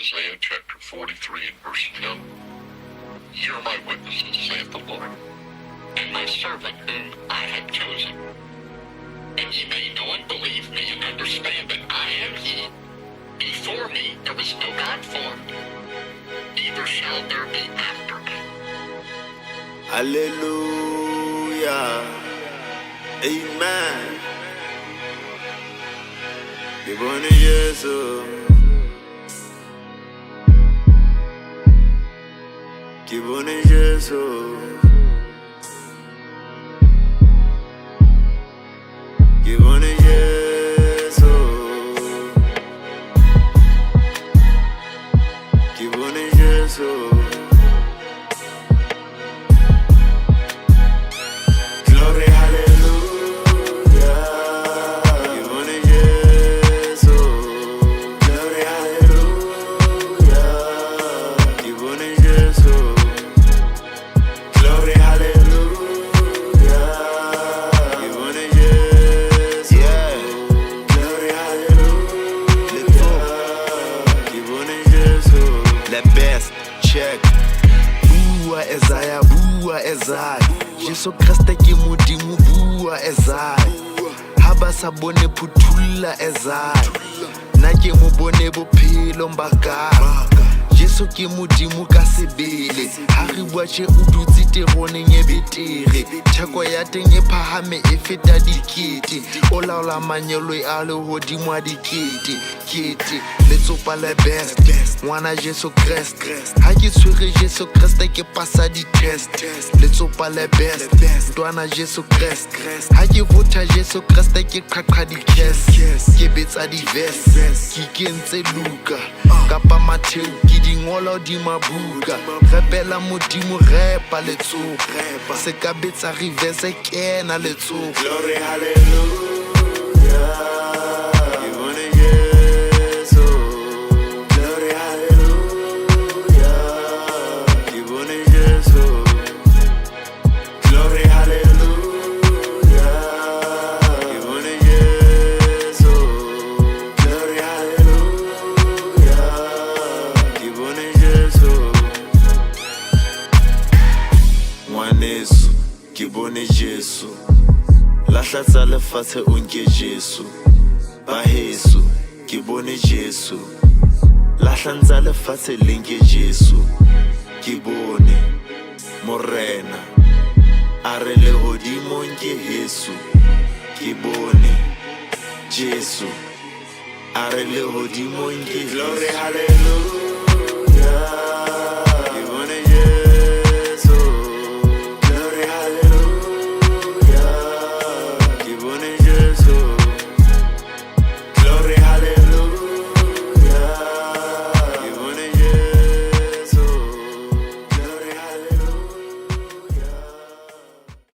Isaiah chapter 43 and verse 10. Ye are my witnesses, saith the Lord, and my servant whom I have chosen. And ye may know and believe me and understand that I am he. Before me there was no God formed, neither shall there be after me. Hallelujah. Amen. Give on Jesus. Give on Jesus. Give on Jesus. Give on Jesus. Glory, hallelujah. Give on Jesus. Glory, hallelujah. Give on Jesus. Glory, hallelujah. Give on Jesus. Yeah. Glory, hallelujah. Give on Jesus. The best check. Bua Isaiah, bua Isaiah. Jesu Kriste ke modimo, bua Isaiah. Haba sa bone phuthula Isaiah. Na ke mo bone bophelo mbaka. Jesu ke modimo ka sebele. Ha re bua tje o dutse teroneng e betere. Theko ya teng e phahame e feta dikete. O laola manyelo a lehodimo a dikete. Kete letsopa le best. Ngwana Jesu Kriste. Ha ke tshwere Jesu Kriste ke pasa di test. Letsopa le best. Ntwana Jesu Kriste. Ha ke votha Jesu Kriste ke qhaqha di case. Ke betsa di verse. Ke kentse Luka. Kapa Matthew ke di ngola di mabuka. Repela modimo repa letsopa. Se ka betsa reverse kena letsopa. Glory, hallelujah. Give on Jesus. Glory, hallelujah. Give on Jesus. Glory, hallelujah. Give on Jesus. Glory, hallelujah. Give on Jesus. Ngwaneso, ke bone Jesu. Lahla tsa lefatshe o nke Jesu. Baheso, ke bone Jesu. Lahla tsa lefatshe le nke Jesu. Ke bone Morena. A re lehodimo nke Jesu. Ke bone Jesu. A re lehodimo nke Jesu. Glory, hallelujah.